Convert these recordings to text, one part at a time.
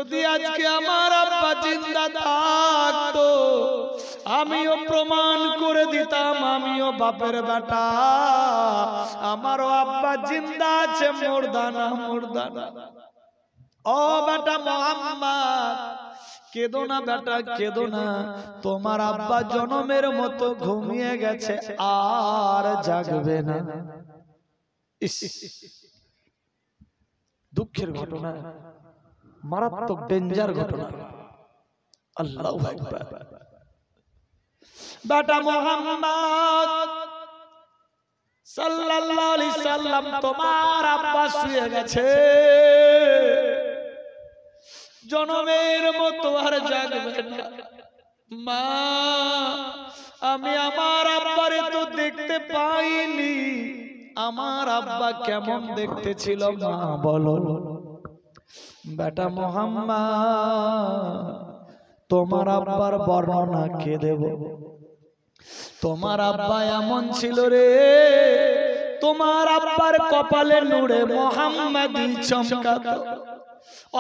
যদি আজকে আমার আব্বা জিন্দা থাকতো আমিও প্রমাণ করে দিতাম আমিও বাপের বেটা, আমারও আব্বা জিন্দা আছে, মুর্দানা মুর্দানা। ও বেটা মোহাম্মদ, কেঁদো না বেটা, কেঁদো না। তোমার আব্বা জনমের মতো ঘুমিয়ে গেছে, আর জাগবে না। দুঃখের ঘটনা, মারাত্মক ডেঞ্জার ঘটনা। আল্লাহু আকবার। বেটা মোহাম্মদ সাল্লাল্লাহু আলাইহি সাল্লাম, তোমার আব্বা শুয়ে গেছে, জনমের মতো আর জাগবে না। মা, আমি আমার আব্বারে তো দেখতে পাইনি, আমার আব্বা কেমন দেখতে ছিল মা বলো। বেটা মোহাম্মদ, তোমার আব্বার বর্ণনা কে দেব? তোমার আব্বা এমন ছিল রে, তোমার আব্বার কপালে নূরে মোহাম্মদী চমকাতো।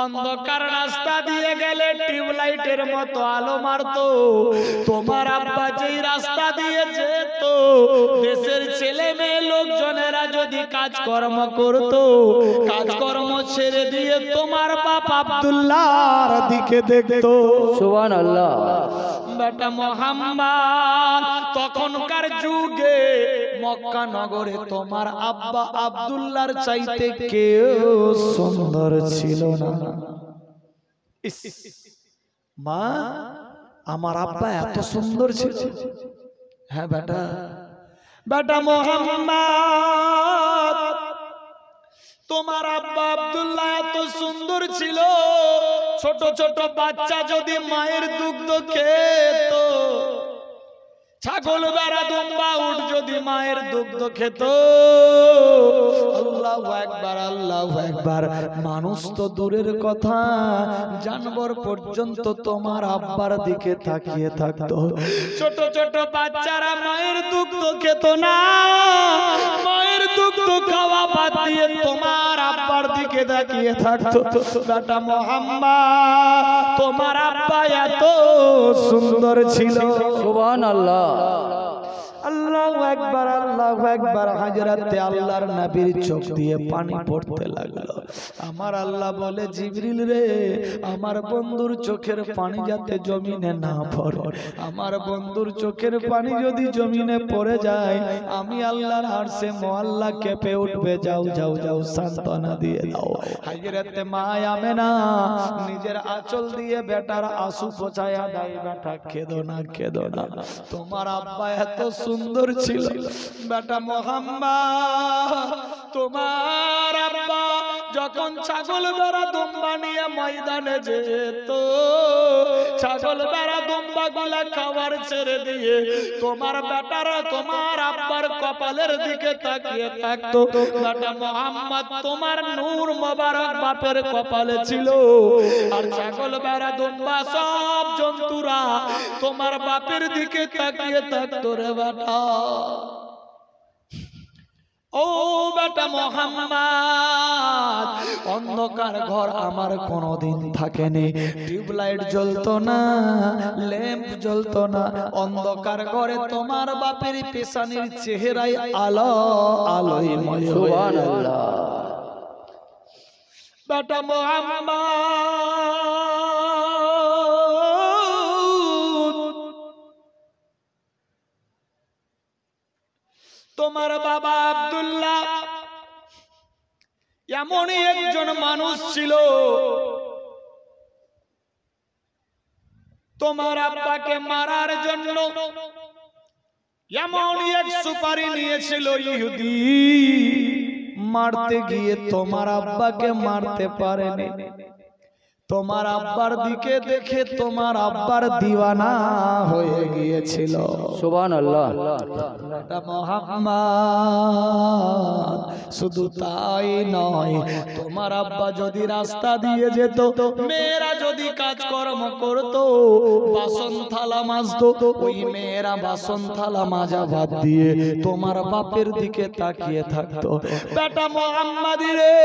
অন্ধকার রাস্তা দিয়ে গেলে টিউবলাইটের মতো আলো মারতো। তোমার আব্বা যেই রাস্তা দিয়ে যেত, দেশের ছেলে মেয়ে লোকজনেরা যদি কাজকর্ম করত, কাজকর্ম ছেড়ে দিয়ে তোমার বাপ আব্দুল্লাহর দিকে দেখতো। সুবহানাল্লাহ। বেটা মোহাম্মদ, তখনকার যুগে মক্কা নগরে তোমার আব্বা আব্দুল্লাহর চাইতে কেউ সুন্দর ছিল না। মা, আমার আব্বা এত সুন্দর ছিল? হ্যাঁ বেটা। বেটা মোহাম্মদ, তোমার আব্বা আব্দুল্লাহ এত সুন্দর ছিল, ছোট ছোট বাচ্চা যদি মায়ের দুগ্ধ খেত, ছাগল বেড়া দুম্বা উট যদি মায়ের দুগ্ধ খেত, আল্লাহু আকবার আল্লাহু আকবার, মানুষ তো দূরের কথা, জানবর পর্যন্ত তোমার আব্বার দিকে তাকিয়ে থাকতো। ছোট ছোট বাচ্চারা মায়ের দুগ্ধ খেত না, মায়ের দুগ্ধ খাওয়া বাদ দিয়ে তোমার আব্বার দিকে তাকিয়ে থাকতো। বেটা মোহাম্মদ, তোমার আব্বা এত সুন্দর ছিল। সুবহানাল্লাহ। আল্লাহু আকবার আল্লাহু আকবার। হযরতে আল্লাহর নবীর চোখ দিয়ে পানি পড়তে লাগলো। আমার আল্লাহ বলে, জিবরিল রে, আমার বন্ধুর চোখের পানি যাতে জমিনে না পড়ে, আমার বন্ধুর চোখের পানি যদি জমিনে পড়ে যায়, আমি আল্লাহর আরশে মুআল্লা কেঁপে উঠবে। যাও যাও যাও, সান্ত্বনা দিয়ে দাও। হযরতে মা আমেনা নিজের আঁচল দিয়ে বেটার আঁসু পোছায়া দেয়। বেটা কেঁদো না, কেঁদো না, তোমার আব্বা এত সুন্দর ছিল। বেটা মোহাম্মদ, তোমার আব্বা যখন ছাগল বেড়া দুম্বা নিয়ে ময়দানে যেত, ছাগল বেড়া দুম্বা গুলা খাবার ছেড়ে দিয়ে তোমার বেটারা তোমার আব্বার কপালের দিকে তাকিয়ে থাকতো। বেটা মোহাম্মদ, তোমার নূর মোবারক বাপের কপালে ছিল, আর ছাগল বেড়া দুম্বা সব জন্তুরা তোমার বাপের দিকে তাকিয়ে থাকতো রে বেটা। ও বেটা মোহাম্মদ, অন্ধকার ঘর আমার কোনোদিন থাকেনি, টিউবলাইট জ্বলতো না, ল্যাম্প জ্বলতো না, অন্ধকার ঘরে তোমার বাপের পেশানির চেহারায় আলো আলোয়ময়। সুবহানাল্লাহ। বেটা মোহাম্মদ, তোমার বাবা আব্দুল্লাহ এমনই একজন মানুষ ছিল, তোমার আব্বাকে মারার জন্য এমনই এক সুপারি নিয়েছিল ইহুদি, মারতে গিয়ে তোমার আব্বাকে মারতে পারেনি। তোমার আব্বার দিকে দেখে তোমার আব্বার দিওয়ানা হয়ে গিয়েছিল। সুবহানাল্লাহ। বেটা মোহাম্মদ, শুধু তাই নয়, তোমার আব্বা যদি রাস্তা দিয়ে যেত, মেয়েরা যদি কাজকর্ম করত, বাসন থালা মাজতো, ওই মেয়েরা বাসন থালা মাজা বাদ দিয়ে তোমার বাপের দিকে তাকিয়ে থাকতো। বেটা মোহাম্মদ রে,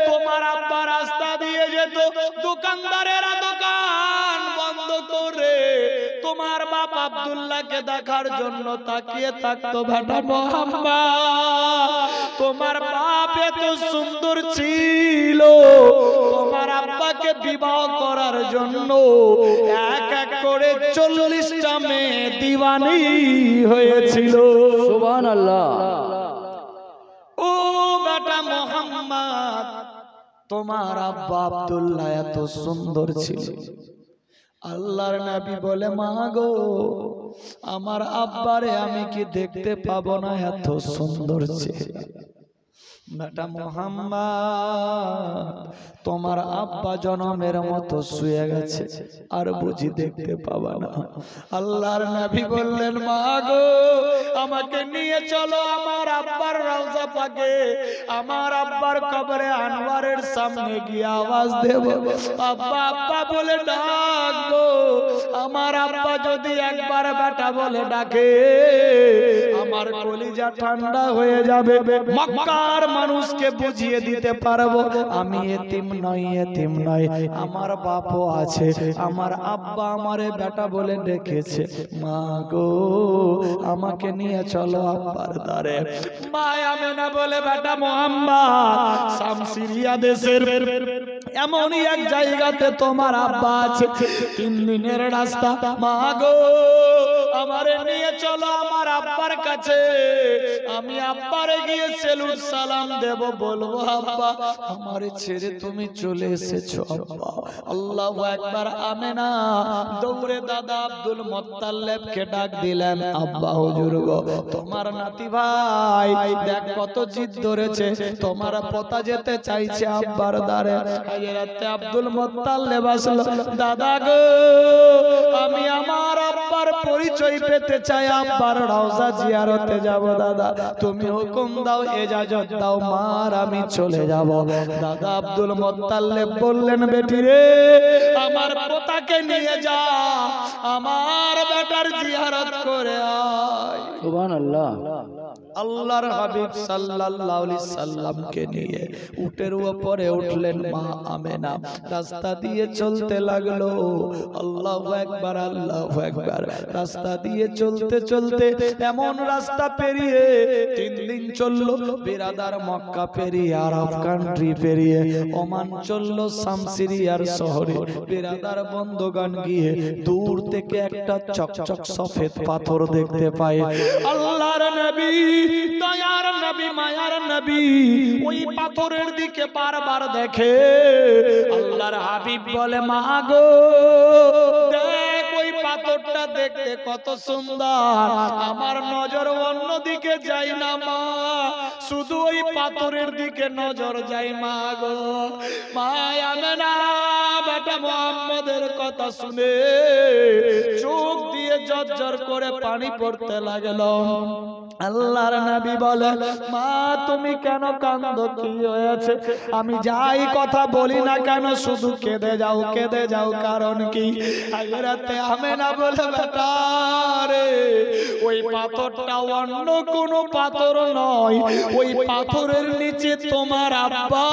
তোমার তোমার আব্বা রাস্তা দিয়ে যেত, দোকানদারেরা দোকান বন্ধ করে তোমার বাপ আব্দুল্লাহকে দেখার জন্য তাকিয়ে থাকতো। বেটা মোহাম্মদ, তোমার বাপ এত সুন্দর ছিল, তোমার আব্বাকে বিবাহ করার জন্য এক এক করে 40টা মেয়ে দিওয়ানি হয়েছিল। সুবহানাল্লাহ। ও বেটা মোহাম্মদ, তোমার আব্বা আব্দুল্লাহ এত সুন্দর ছিল। আল্লাহর নবী বলে, মা গো, আমার আব্বারে আমি কি দেখতে পাবো না? এত সুন্দর চেহারা। বেটা মোহাম্মদ, তোমার আব্বা জনমের মতো শুয়ে গেছে, আর বুঝি দেখতে পাবা না? আল্লাহর নবী বললেন, মা গো, আমাকে নিয়ে চলো আমার আব্বার রওজা পাকে, আমার আব্বার কবরে আনোয়ারের সামনে গিয়ে আওয়াজ দেব, আব্বা আব্বা বলে ডাকবো। আমার আব্বা যদি একবার বেটা বলে ডাকে, আমার কলিজা ঠান্ডা হয়ে যাবে। মক্কার মানুষকে বুঝিয়ে দিতে পারবো আমি এতিম নই, এতিম নই, আমার বাপও আছে, আমার আব্বা আমারে বেটা বলে ডেকেছে। মা গো, আমাকে নিয়ে চলো আব্বার দ্বারে। মা আমেনা বলে, বেটা মোহাম্মদ, শাম সিরিয়া দেশের এমনই এক জায়গাতে তোমার আব্বা আছে, 3 দিনের রাস্তা। মা গো, আমারে নিয়ে চলো আমার আব্বার কাছে, আমি আব্বারে গিয়ে সেলুট সালাম দেব, বলবো আব্বা আমারে ছেড়ে তুমি চলে এসেছো আব্বা। আল্লাহু আকবার। আমেনা দৌড়ে দাদা আব্দুল মুত্তালিবকে ডাক দিলেন, আব্বা হুজুর গো, তোমার নাতি ভাই দেখ কত জিদ ধরেছে, তোমার পোতা যেতে চাইছে আব্বার দ্বারে। হযরত আব্দুল মুত্তালিব আসলো, দাদা গো, আমি আমার আব্বার পরিচয় পেতে চাই, আব্বার রওজা জিয়ারতে যাব। দাদা তুমি হুকুম দাও, ইজাজত দাও, মার আমি চলে যাব। দাদা আব্দুল মুত্তালিব বললেন, বেটি রে, আমার পোতাকে নিয়ে যা, আমার বেটার জিয়ারত করে আয়। সুবহানাল্লাহ। আল্লাহর হাবিব সাল্লাল্লাহু আলাইহি সাল্লামকে নিয়ে উটের উপরে উঠলেন মা আমেনা, রাস্তা দিয়ে চলতে লাগলো। আল্লাহু আকবার, আল্লাহু আকবার। রাস্তা দিয়ে চলতে চলতে এমন রাস্তা পেরিয়ে 3 দিন চললো, বিরাদার মক্কা পেরিয়ে, আরব কান্ট্রি পেরিয়ে ওমান চললো, শাম সিরিয়ার শহরে। বিরাদার বন্ধুগণ গিয়ে দূর থেকে একটা চকচক সফেদ পাথর দেখতে পায়। আল্লাহর নবী, দয়ার নবী, মায়ার নবী ওই পাথরের দিকে বারবার দেখে। আল্লাহর হাবিব বলে, মা গো, দেখ ওই পাথরটা দেখতে কত সুন্দর, আমার নজর অন্য দিকে যায় না মা, শুধু ওই পাথরের দিকে নজর যায়। মা গো, মা আমেনা বেটা মুহাম্মদের কথা শুনে চোখ দিয়ে ঝরঝর করে পানি পড়তে লাগলো। আল্লাহর নবী বলে, মা তুমি কেন কাঁদো, কি হয়েছে? আমি যাই কথা বলি না কেন শুধু কেঁদে যাও, কেঁদে যাও, কারণ কি? হযরতে আমেনা বলে, বেটা রে, ওই পাথরটা অন্য কোনো পাথর নয়, ওই পাথরের নিচে তোমার আব্বা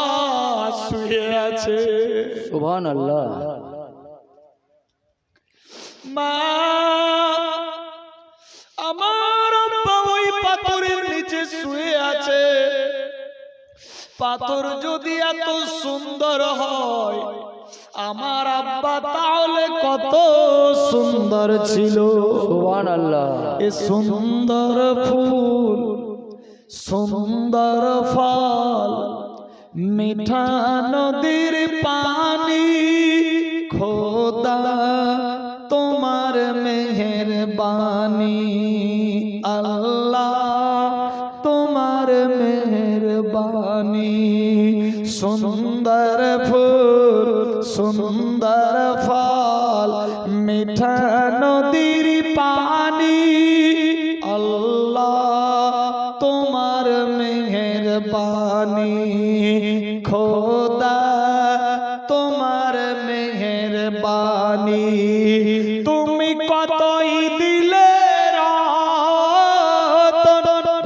শুয়ে আছে। সুবহানাল্লাহ। মা, আমার আব্বা ওই পাথরের নিচে শুয়ে আছে। পাথর যদি এত সুন্দর হয়, আমার আব্বা তাহলে কত সুন্দর ছিল। সুবহানাল্লাহ। এ সুন্দর ফুল, সুন্দর ফল, মিঠা নদীর পানি, খোদা তোমার মেহেরবানি, আল্লাহ তোমার মেহেরবানি। সুন্দর ফুল, সুন্দর ফল, মিঠা নদীর পানি, আল্লাহ তোমার মেহেরবানি, খোদা তোমার মেহেরবানি। তুমি কতই দিলে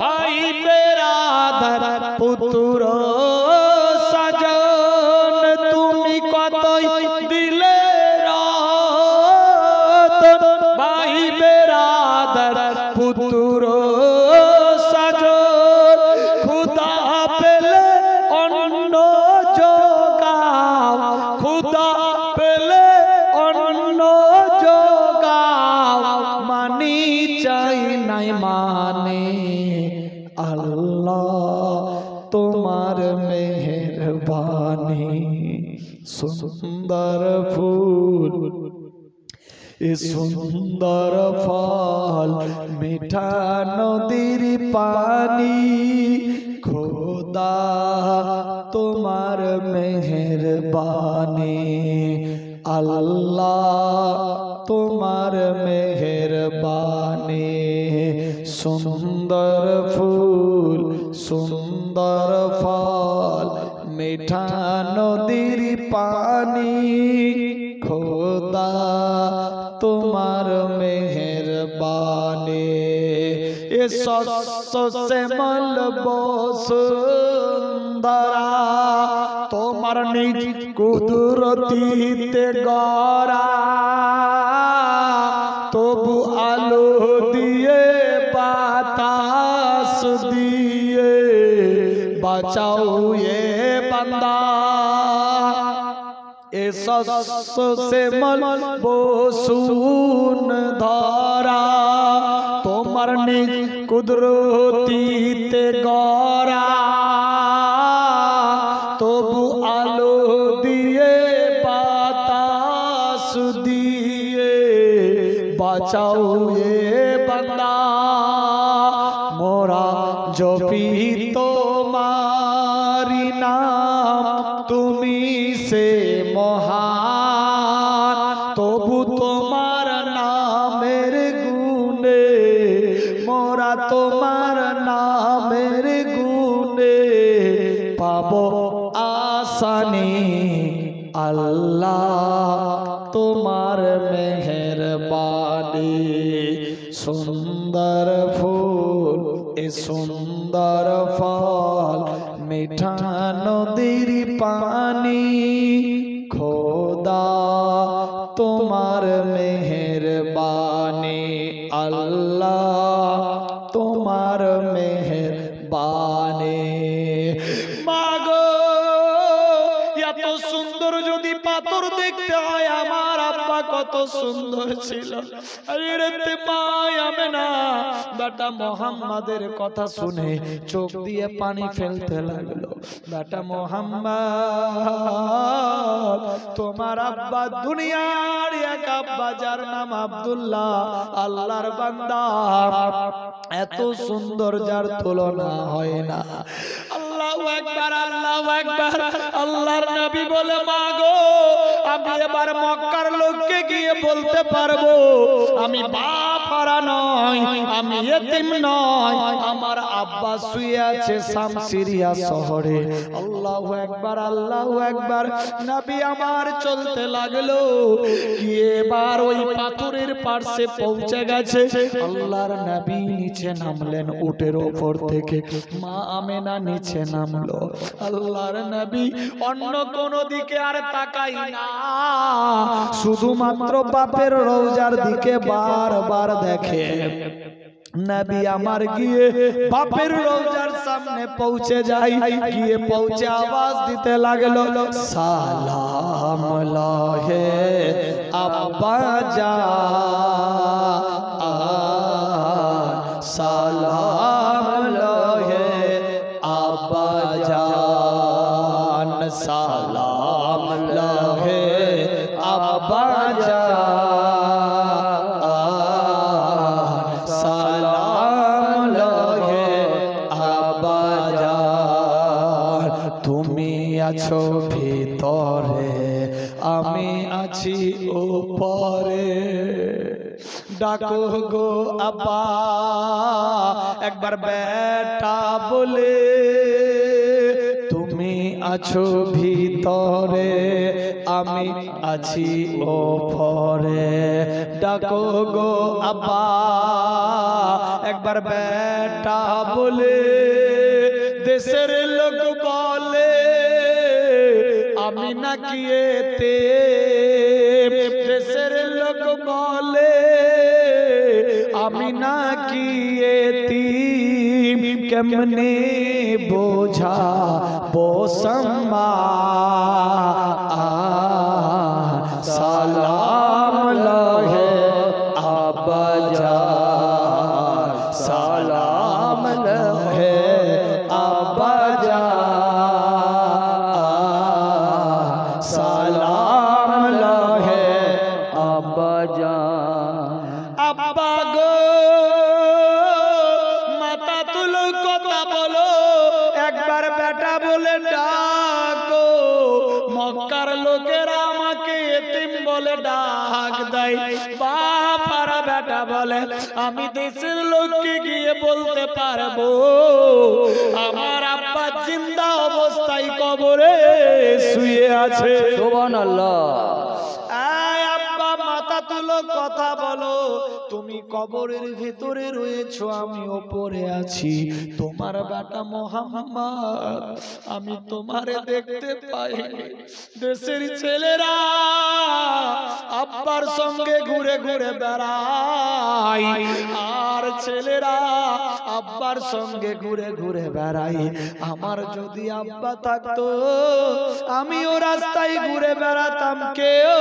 ভাই বেরাদার পুত্র সাজন, দিলে রতন ভাই বেরাদার পুত্র সাজন খুদা পেলে অন্য জোগাও খুদা পেলে অন্য জোগাও মানি চাই নাই মানে আল্লাহ তোমার মেহেরবানি সুন্দর ফুল এ সুন্দর ফল মিঠা নদীর পানি খোদা তোমার মেহেরবানি আল্লাহ তোমার মেহেরবানি সুন্দর ফুল সুন্দর ফল মিঠা নদীর পানি খোদা তোমার মেহেরবানি এ শস্য শ্যামল বসুন্ধরা তোমার নিজ কুদরতিতে গড়া তবু আলো দিয়ে বাতাস দিয়ে বাঁচাও এ বান্দা এ শস্য শ্যামল বসুন্ধরা তোমার নিজ কুদরতিতে গড়া তবু আলো দিয়ে বাতাস দিয়ে বাঁচাও এ বান্দা মোরা জপি তোমারি নাম তুমি সে মহান তবু তোমার নামের গুণে মোরা তোমার নামের গুণে পাবো আসানি আল্লাহ তোমার মেহেরবানি সুন্দর ফুল এ সুন্দর ফল মিঠা নদীর পানি খোদা তোমার মেহেরবানি আল্লাহ তোমার মেহেরবানি মাগো এত সুন্দর যদি পাথর দেখতে হয় আমার আব্বা কত সুন্দর ছিল আরে মাই আমেনা বেটা মোহাম্মদের কথা শুনে চোখ দিয়ে পানি ফেলতে লাগলো বেটা মোহাম্মদ তোমার আব্বা দুনিয়ার এক আব্বা যার নাম আব্দুল্লাহ আল্লাহর বান্দা এত সুন্দর যার তুলনা হয় না আল্লাহু আকবার আল্লাহু আকবার আল্লাহর নবী বলে মাগো আমি এবার মক্কার লোককে গিয়ে বলতে পারবো আমি বাপ হারা নয় আমি এতিম নয় আমার আব্বা শুয়ে আছে শাম সিরিয়া শহরে আল্লাহু আকবার নবী আমার চলতে লাগলো গিয়ে এবার ওই পাথরের পাশে পৌঁছে গেছে আল্লাহর নবী নিচে নামলেন উটের উপর থেকে মা আমেনা নিচে নামলো আল্লাহর নবী অন্য কোন দিকে আর তাকাই না শুধুমাত্র বাপের রওজার দিকে বারবার দেখে নবী আমার গিয়ে বাপের রওজার সামনে পৌঁছে যাই গিয়ে পৌঁছে আওয়াজ দিতে লাগলো সালাম লাহে আব্বা জান সালাম লাহে আব্বা জান সালাম লাহে আব্বা জান সালাম লাহে আব্বা জান তুমি আছো ভিতরে আমি আছি উপরে ডাকো গো আব্বা একবার বেটা বলে তুমি আছো ভিতরে আমি আছি উপরে ডাকো গো আব্বা একবার বেটা বলে দেশের লোক বলে আমি নাকি এতে দেশের লোক বলে আমি নাকি এতিম কেমনে বোঝা বোসমা সালাম লহে আব্বাজান সালাম লহে আব্বাজান সালাম লহে আব্বাজান আব্বা গো মাথা তুলো কথা বলো একবার বেটা বলে ডাকো মক্কার লোকেরা আমাকে এতিম বলে ডাক দেয় বাপারা বেটা বলে আমি দেশের লোককে গিয়ে বলতে পারবো আমার আব্বা জিন্দা অবস্থায় কবরে শুয়ে আছে সুবহানাল্লাহ আব্বা মাথা তুলো কথা বলো তুমি কবরের ভিতরে রয়েছো আমি উপরে আছি তোমার বেটা মুহাম্মদ আমি তোমারে দেখতে পাইনি দেশের ছেলেরা আব্বার সঙ্গে ঘুরে ঘুরে বেড়ায় আর ছেলেরা আব্বার সঙ্গে ঘুরে ঘুরে বেড়ায় আমার যদি আব্বা থাকতো আমিও রাস্তায় ঘুরে বেড়াতাম কেউ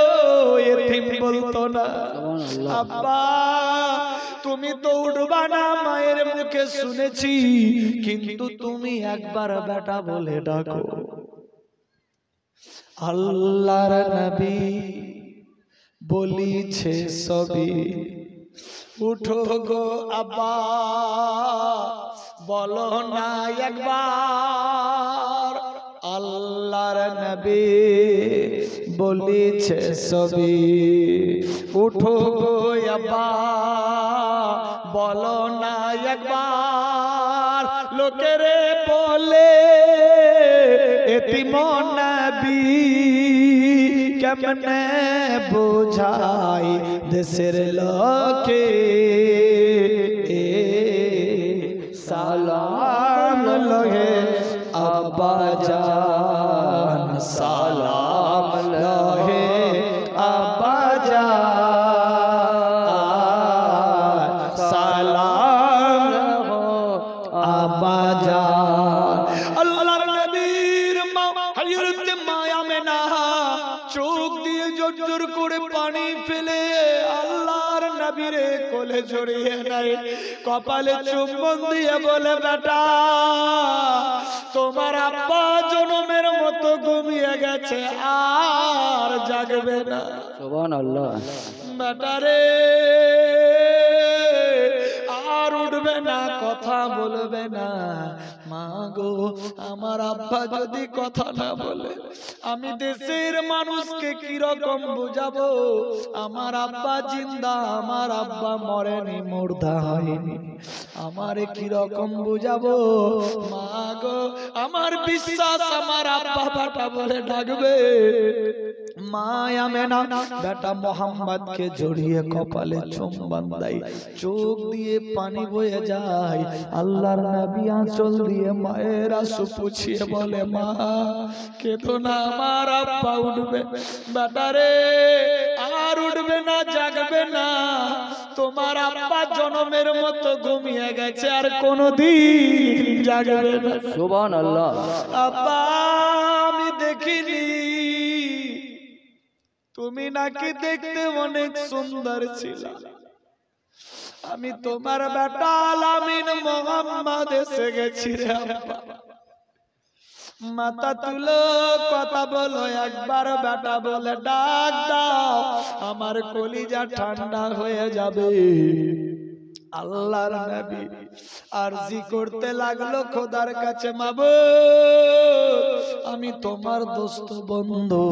এতিম বলতো না আব্বা তুমি তো উঠবা না মায়ের মুখে শুনেছি কিন্তু তুমি একবার বেটা বলে ডাকো আল্লাহর নবী বলিছে সবই উঠো গো আব্বা বলো না একবার আল্লাহর নবী বলিছে সবই উঠো গো আব্বা বলো না একবার লোকেরে বলে এতিম নবী কেমনে বোঝাই দেশের লোকে সালাম লহে আব্বাজান সালাম লহে আব্বাজান সালাম আব্বাজান আল্লাহর নবীর মা হযরত মায়া মেনা চোখ দিয়ে জোর করে পানি ফেলে আল্লাহর নবীরে কোলে জড়িয়ে নেয় কপালে চুম্বন দিয়ে বলে বেটা তোমার আব্বা জনমের মতো ঘুমিয়ে গেছে আর জাগবে না সুবহানাল্লাহ বেটা রে আর উঠবে না কথা বলবে না মা গো আমার আব্বা যদি কথা না বলে আমি দেশের মানুষকে কি রকম বুঝাবো আমার আব্বা জিন্দা আমার আব্বা মরেনি মুর্দা হয়নি আমারে কি রকম বুঝাবো মা গো আমার বিশ্বাস আমার আব্বা বেটা বলে ডাকবে মায়া মেনা বেটা মোহাম্মদ কে জড়িয়ে কপালে চুম্বন দেয় চোখ দিয়ে পানি বয়ে যায় আল্লাহর নবী আঁচল দিয়ে মায়ের আঁসু পুছিয়ে বলে মা কেঁদো না আমার আব্বা উঠবে বেটা রে আর উঠবে না জাগবে না তোমার আব্বা জনমের মতো ঘুমিয়ে গেছে আর কোনোদিন জাগবে না সুবহানাল্লাহ আব্বা আমি দেখিনি তুমি নাকি দেখতে অনেক সুন্দর ছিল আমি তোমার বেটা আলামিন মোহাম্মদ এসে গেছি রে আব্বা মাথা তুলো কথা বলো একবার বেটা বলে ডাক দাও আমার কলিজা ঠান্ডা হয়ে যাবে আল্লাহর নবী আরজি করতে লাগলো খোদার কাছে মাবুদ আমি তোমার দোস্ত বন্ধু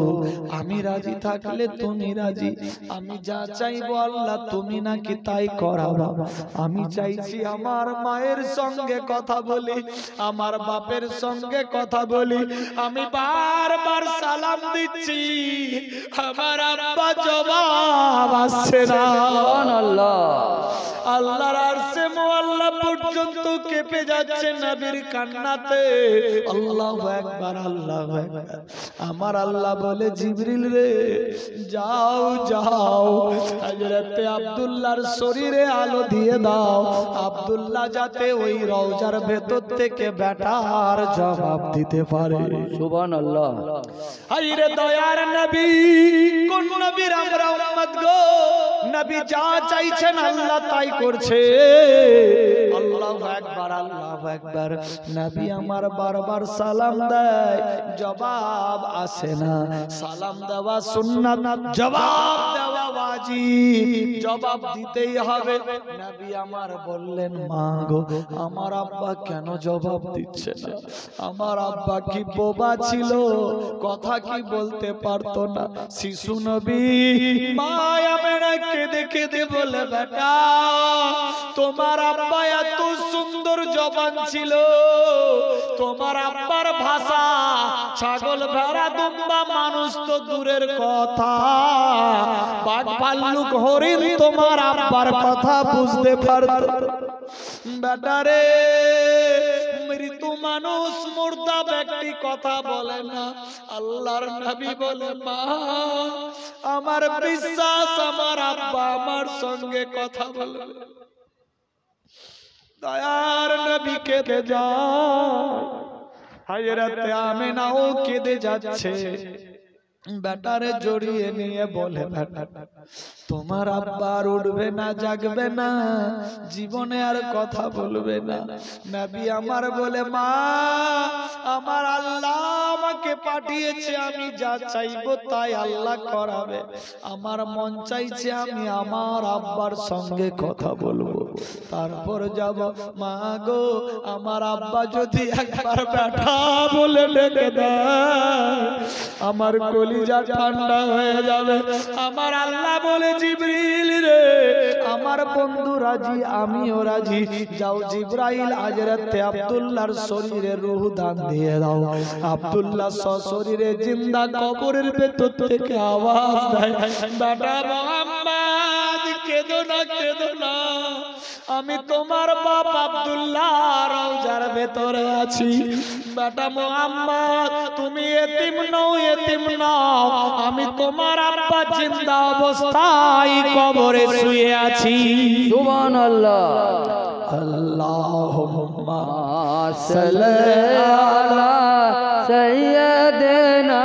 আমি রাজি থাকলে তুমি রাজি আমি যা চাইবো আল্লাহ তুমি নাকি তাই করাবা আমি চাইছি আমার মায়ের সঙ্গে কথা বলি আমার বাপের সঙ্গে কথা বলি আমি বারবার সালাম দিচ্ছি আমার আব্বা জবাব আসছে না সুবহানাল্লাহ আল্লাহর আরশে মুআল্লা পর্যন্ত কে কেঁপে যাচ্ছে নবীর কান্নাতে। আল্লাহু আকবার, আল্লাহু আকবার। আমার আল্লাহ বলে জিবরিল রে যাও যাও হযরতে আব্দুল্লাহর শরীরে আলো দিয়ে দাও, আব্দুল্লাহ যাতে ওই রওজার ভেতর থেকে বেটার জবাব দিতে পারে। সুবহানাল্লাহ। হায়রে দয়ার নবী, কোন নবীর আমরা উম্মত গো, নবী যা চাইছেন আল্লাহ তাই করছে। আল্লাহু আকবার, আল্লাহু আকবার। নবী আমার বারবার সালাম দেয়, জবাব আসে না। সালাম দেওয়া সুন্নাত, জবাব দেওয়া ওয়াজিব, জবাব দিতেই হবে। নবী আমার বললেন মা গো, আমার আব্বা কেন জবাব দিচ্ছে না? আমার আব্বা কি বোবা ছিল, কথা কি বলতে পারতো না? শিশু নবী মা আমেনা কেঁদে কেঁদে বলে বেটা তোমার আব্বা এত সুন্দর জবান ছিল, তোমার আব্বার ভাষা ছাগল ভেড়া দুম্বা মানুষ তো দূরের কথা, বাঘ ভাল্লুক হরিণ তোমার আব্বার কথা বুঝতে পারত। বেটারে মৃত্যু মানুষ মুর্দা ব্যক্তি কথা বলে না। আল্লাহর নবী বলে মা আমার বিশ্বাস আমার আব্বা আমার সঙ্গে কথা বলবে। দয়ার নবী কেঁদে যায়, হযরতে আমেনাও কেঁদে যাচ্ছে। বেটারে জড়িয়ে নিয়ে বলে বেটা তোমার আব্বা আর উঠবে না, জাগবে না, জীবনে আর কথা বলবে না। নবী আমার বলে মা আমার আল্লাহ আমাকে পাঠিয়েছে, আমি যা চাইবো তাই আল্লাহ করাবে। আমার মন চাইছে আমি আমার আব্বার সঙ্গে কথা বলবো, তারপর যাব। মা গো আমার আব্বা যদি একবার বেটা বলে ডেকে দেয় আমার কলিজা ঠান্ডা হয়ে যাবে। আমার আল্লাহ বলে জিবরিল রে আমার বন্ধু রাজি, আমিও রাজি, যাও জিবরাইল হযরতে আব্দুল্লাহর শরীরে রূহ দান দিয়ে দাও। আব্দুল্লাহ সশরীরে জিন্দা কবরের ভেতর থেকে আওয়াজ দেয় বেটা মুহাম্মদ কেঁদো না, কেঁদো না, আমি তোমার বাপ আব্দুল্লাহ রওজার ভেতরে আছি। বেটা মুহাম্মদ তুমি এতিম নও, এতিম নও, আমি তোমার আব্বা জিন্দা অবস্থায় কবরে শুয়ে আছি। সুবহানাল্লাহ। আল্লাহুম্মা সাল্লি আলা সাইয়্যিদিনা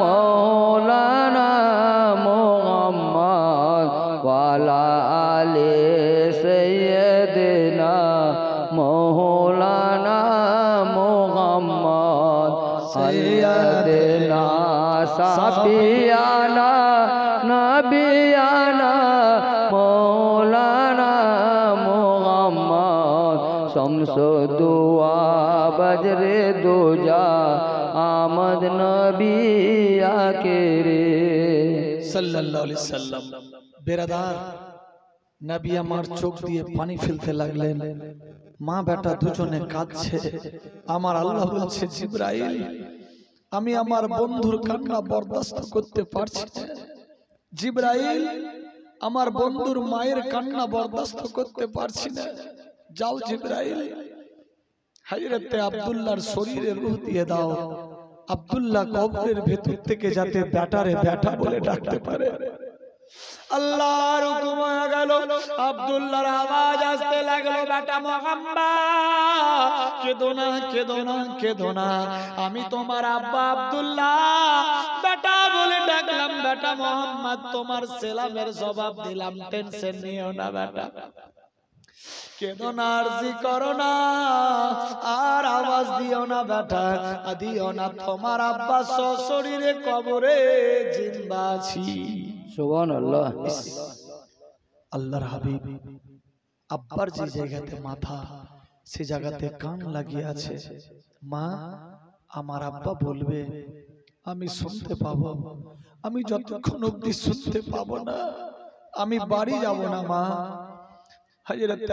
মাওলানা মুহাম্মদ ওয়া আলা আলি সাইয়্যিদিনা মাওলানা মুহাম্মদ সাইয়্যিদিনা সাফিয়ানা নবিয়ানা মাওলানা মুহাম্মদ শামসুদ্দুয়া বজরে দুজা আমদ নবী আকেরে সাল্লাল্লাহু আলাইহি সাল্লাম। বেরাদার নবী আমার চোখ দিয়ে পানি ফেলতে লাগলেন। মা বেটা দুজনে কাঁদছে। আমার আল্লাহ বলছে জিবরাইল আমি আমার বন্ধুর কান্না বরদাস্ত করতে পারছি না। জিবরাইল আমার বন্ধুর মায়ের কান্না বরদাস্ত করতে পারছি না। যাও জিবরাইল হযরতে আব্দুল্লাহর শরীরে রূহ দিয়ে দাও। আব্দুল্লাহ কবরের ভেতর থেকে যাতে বেটারে বেটা বলে ডাকতে পারে। আল্লাহর হুকুম হয়ে গেল। আব্দুল্লাহর আওয়াজ আসতে লাগলো বেটা মুহাম্মদ কেঁদো না, কেঁদো না, কেঁদো না, আমি তোমার আব্বা আব্দুল্লাহ বেটা বলে ডাকলাম। বেটা মুহাম্মদ তোমার সালামের জবাব দিলাম, টেনশন নিও না বেটা, কেঁদো না, আরজি করো না, আর আওয়াজ দিও না বেটা, দিও না, তোমার আব্বা সশরীরে কবরে জিন্দা আছি। সুবহানাল্লাহ। আল্লাহর হাবিব আব্বার যে জায়গাতে মাথা সে জায়গাতে কান লাগিয়ে আছে। মা আমার আব্বা বলবে আমি শুনতে পাবো, আমি যতক্ষণ অবধি শুনতে পাবো না আমি বাড়ি যাব না। মা হযরত